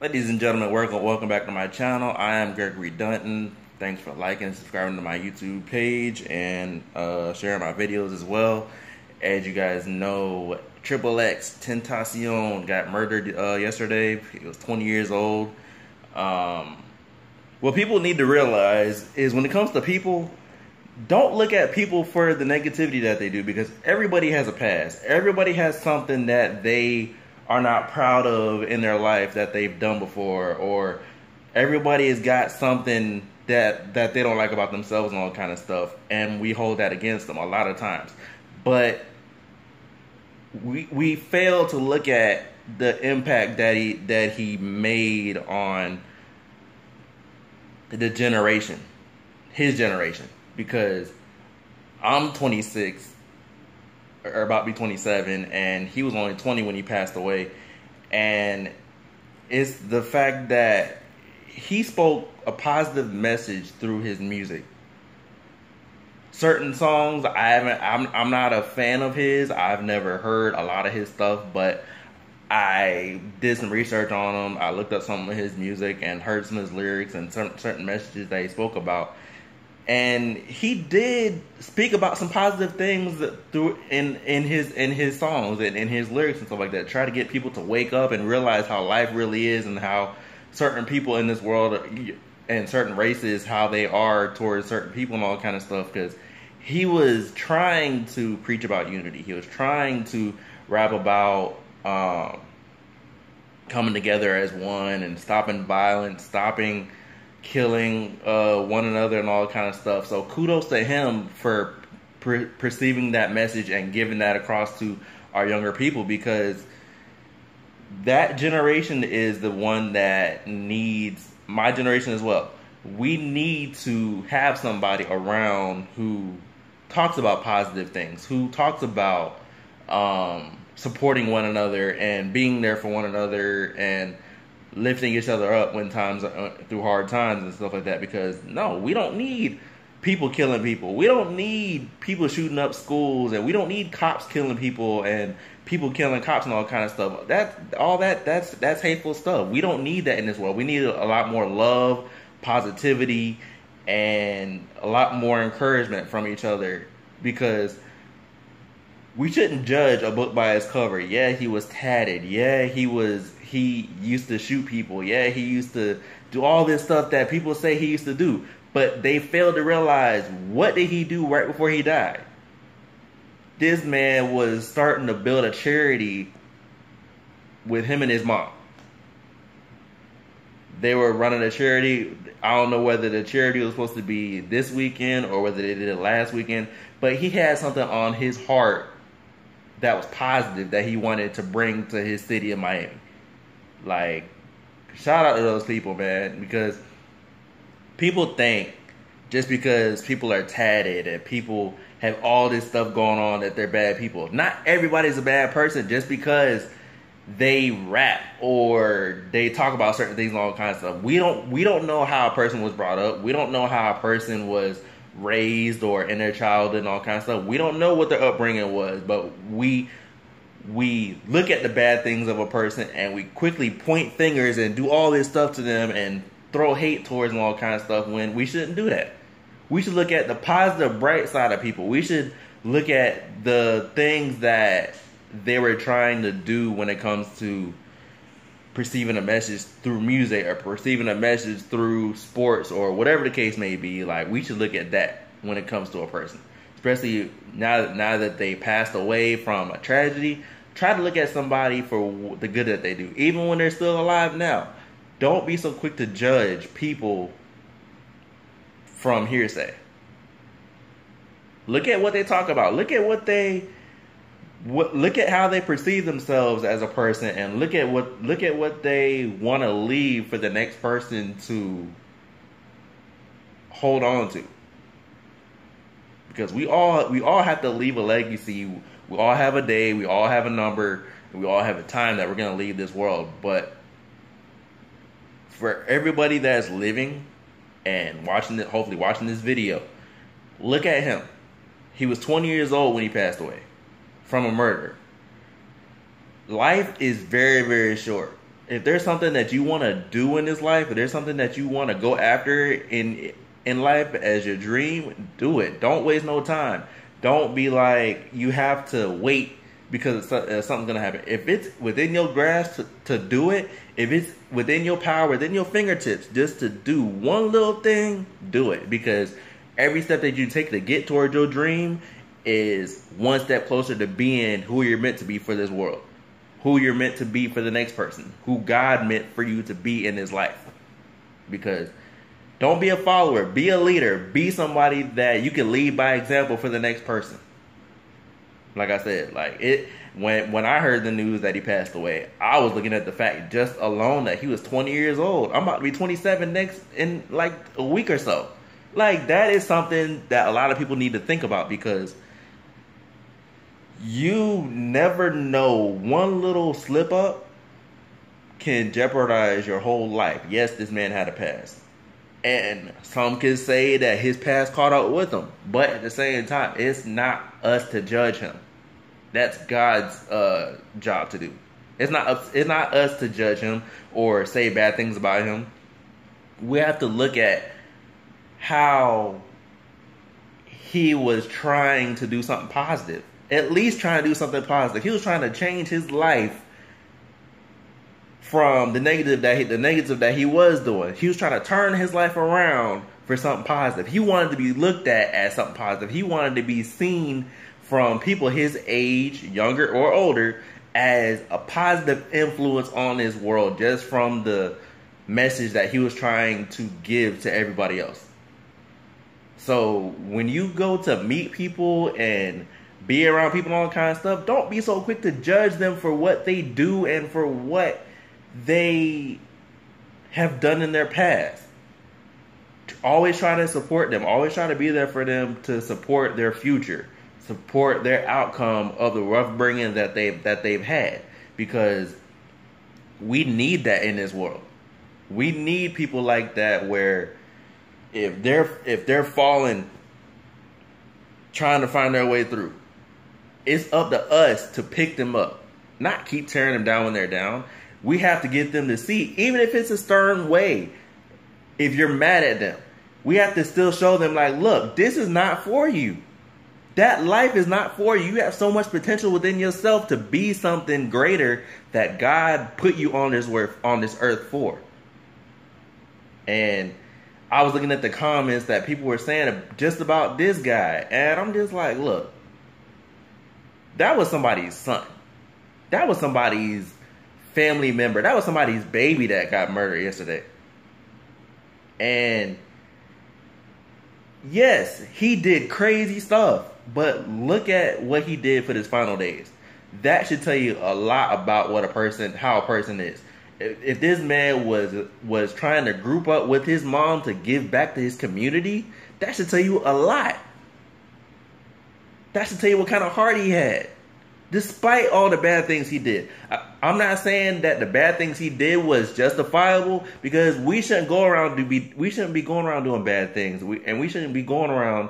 Ladies and gentlemen, welcome back to my channel. I am Gregory Dunton. Thanks for liking and subscribing to my YouTube page and sharing my videos as well. As you guys know, xxxtentacion got murdered yesterday. He was 20 years old. What people need to realize is when it comes to people, don't look at people for the negativity that they do, because everybody has a past. Everybody has something that they are not proud of in their life that they've done before, or everybody has got something that they don't like about themselves and all kind of stuff, and we hold that against them a lot of times. But we fail to look at the impact that he made on the generation, his generation, because I'm 26 or about to be 27, and he was only 20 when he passed away. And it's the fact that he spoke a positive message through his music. Certain songs I'm not a fan of his. I've never heard a lot of his stuff, but I did some research on him. I looked up some of his music and heard some of his lyrics and certain messages that he spoke about. And he did speak about some positive things through in his songs and in his lyrics and stuff like that. Try to get people to wake up and realize how life really is, and how certain people in this world and certain races, how they are towards certain people and all kind of stuff. Because he was trying to preach about unity. He was trying to rap about coming together as one and stopping violence, stopping killing one another and all kind of stuff. So kudos to him for perceiving that message and giving that across to our younger people, because that generation is the one that needs, my generation as well. We need to have somebody around who talks about positive things, who talks about supporting one another and being there for one another and lifting each other up when times through hard times and stuff like that. Because no, we don't need people killing people. We don't need people shooting up schools, and we don't need cops killing people and people killing cops and all kind of stuff. That's hateful stuff. We don't need that in this world. We need a lot more love, positivity, and a lot more encouragement from each other, because we shouldn't judge a book by its cover. Yeah, he was tatted. Yeah, he used to shoot people. Yeah, he used to do all this stuff that people say he used to do. But they failed to realize, what did he do right before he died? This man was starting to build a charity with him and his mom. They were running a charity. I don't know whether the charity was supposed to be this weekend or whether they did it last weekend. But he had something on his heart that was positive that he wanted to bring to his city of Miami. Like, shout out to those people, man, because people think just because people are tatted and people have all this stuff going on that they're bad people. Not everybody's a bad person just because they rap or they talk about certain things and all kinds of stuff. We don't know how a person was brought up. We don't know how a person was raised or in their childhood and all kinds of stuff. We don't know what their upbringing was, but we look at the bad things of a person and we quickly point fingers and do all this stuff to them and throw hate towards them, all kinds of stuff, when we shouldn't do that. We should look at the positive, bright side of people. We should look at the things that they were trying to do when it comes to perceiving a message through music or perceiving a message through sports or whatever the case may be. Like, we should look at that when it comes to a person, especially now that they passed away from a tragedy. Try to look at somebody for the good that they do, even when they're still alive now. Don't be so quick to judge people from hearsay. Look at what they talk about. Look at look at how they perceive themselves as a person, and look at what they want to leave for the next person to hold on to. Because we all have to leave a legacy. We all have a day, we all have a number, and we all have a time that we're going to leave this world. But for everybody that's living and hopefully watching this video, look at him. He was 20 years old when he passed away from a murder. Life is very, very short. If there's something that you want to do in this life, if there's something that you want to go after in life as your dream, do it. Don't waste no time. Don't be like you have to wait because something's gonna happen. If it's within your grasp to do it, if it's within your power, within your fingertips, just to do one little thing, do it. Because every step that you take to get towards your dream is one step closer to being who you're meant to be for this world, who you're meant to be for the next person, who God meant for you to be in His life. Because don't be a follower, be a leader, be somebody that you can lead by example for the next person. Like I said, when I heard the news that he passed away, I was looking at the fact just alone that he was 20 years old. I'm about to be 27 next in like a week or so. Like, that is something that a lot of people need to think about, because you never know, one little slip up can jeopardize your whole life. Yes, this man had a past. And some can say that his past caught up with him. But at the same time, it's not us to judge him. That's God's job to do. It's not us to judge him or say bad things about him. We have to look at how he was trying to do something positive. At least trying to do something positive. He was trying to change his life from the negative that he was doing. He was trying to turn his life around for something positive. He wanted to be looked at as something positive. He wanted to be seen from people his age, younger or older, as a positive influence on this world, just from the message that he was trying to give to everybody else. So when you go to meet people and be around people and all kind of stuff, don't be so quick to judge them for what they do and for what they have done in their past. Always try to support them. Always try to be there for them to support their future, support their outcome of the rough bringing that they've had, because we need that in this world. We need people like that, where if they're falling, trying to find their way through, it's up to us to pick them up, not keep tearing them down when they're down. We have to get them to see, even if it's a stern way, if you're mad at them, we have to still show them, like, look, this is not for you. That life is not for you. You have so much potential within yourself to be something greater that God put you on this earth for. And I was looking at the comments that people were saying just about this guy, and I'm just like, look, that was somebody's son. That was somebody's family member. That was somebody's baby that got murdered yesterday. And yes, he did crazy stuff, but look at what he did for his final days. That should tell you a lot about how a person is. If this man was trying to group up with his mom to give back to his community, that should tell you a lot. That should tell you what kind of heart he had, despite all the bad things he did. I'm not saying that the bad things he did was justifiable, because we shouldn't be going around doing bad things, and we shouldn't be going around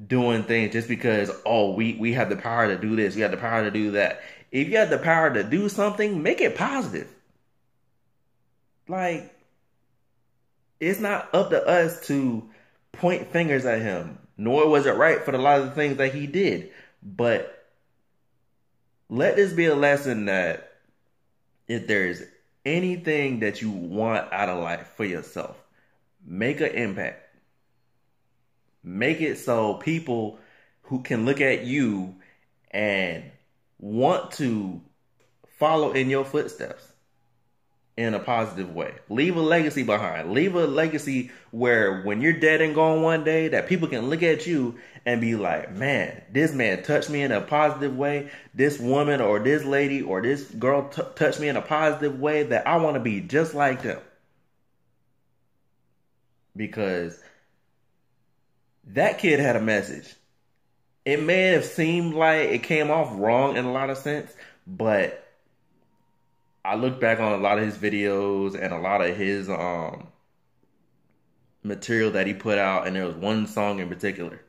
doing things just because, we have the power to do this, we have the power to do that. If you have the power to do something, make it positive. Like, it's not up to us to point fingers at him, nor was it right for a lot of the things that he did. But let this be a lesson that if there's anything that you want out of life for yourself, make an impact. Make it so people who can look at you and want to follow in your footsteps in a positive way. Leave a legacy behind. Leave a legacy where when you're dead and gone one day, that people can look at you and be like, man, this man touched me in a positive way. This woman or this lady or this girl touched me in a positive way, that I want to be just like them. Because that kid had a message. It may have seemed like it came off wrong in a lot of sense, but I look back on a lot of his videos and a lot of his material that he put out, and there was one song in particular.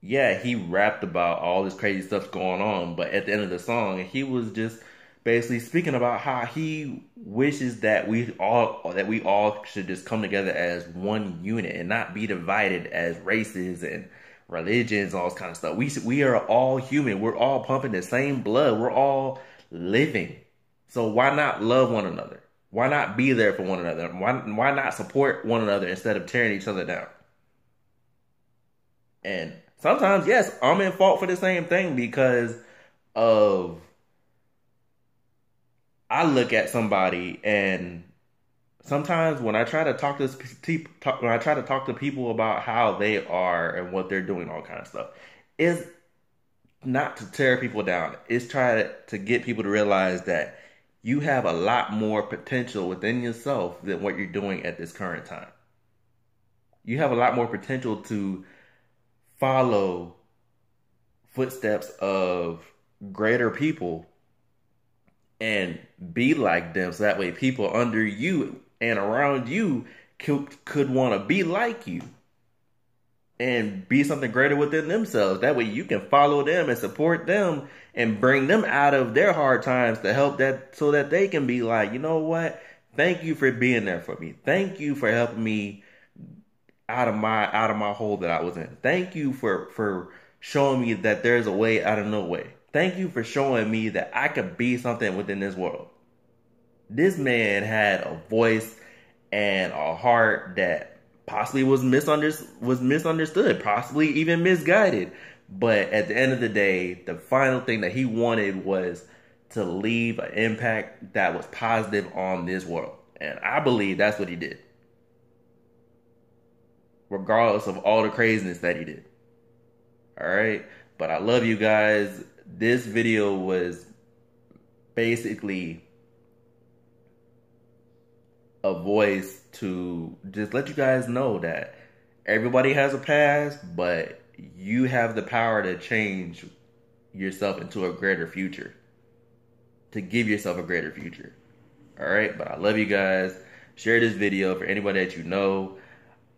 He rapped about all this crazy stuff going on, but at the end of the song, he was just basically speaking about how he wishes that we all should just come together as one unit and not be divided as races and religions, all this kind of stuff. We are all human. We're all pumping the same blood. We're all living. So why not love one another? Why not be there for one another? Why not support one another instead of tearing each other down? And sometimes, yes, I'm in fault for the same thing because of I look at somebody and sometimes when I try to talk to people about how they are and what they're doing, all kind of stuff, is not to tear people down. It's try to get people to realize that you have a lot more potential within yourself than what you're doing at this current time. You have a lot more potential to follow footsteps of greater people and be like them, so that way people under you and around you could want to be like you and be something greater within themselves. That way you can follow them and support them and bring them out of their hard times to help that, so that they can be like, you know what? Thank you for being there for me. Thank you for helping me out of my hole that I was in. Thank you for showing me that there's a way out of no way. Thank you for showing me that I could be something within this world. This man had a voice and a heart that possibly was misunderstood, possibly even misguided. But at the end of the day, the final thing that he wanted was to leave an impact that was positive on this world. And I believe that's what he did, regardless of all the craziness that he did. All right? But I love you guys. This video was basically a voice to just let you guys know that everybody has a past, but you have the power to change yourself into a greater future, to give yourself a greater future. All right? But I love you guys. Share this video for anybody that you know.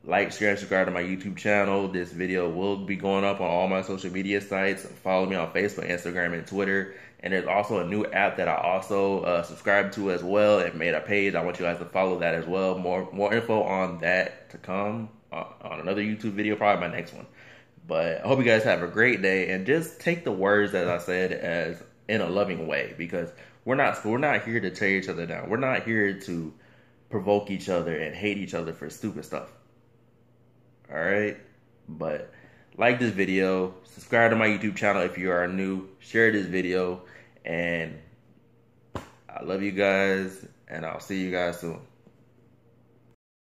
Like, share, and subscribe to my YouTube channel. This video will be going up on all my social media sites. Follow me on Facebook, Instagram, and Twitter. And there's also a new app that I also subscribe to as well and made a page. I want you guys to follow that as well. More info on that to come on another YouTube video, probably my next one. But I hope you guys have a great day, and just take the words that I said as in a loving way, because we're not here to tear each other down. We're not here to provoke each other and hate each other for stupid stuff. All right, but like this video, subscribe to my YouTube channel if you are new, share this video, and I love you guys, and I'll see you guys soon.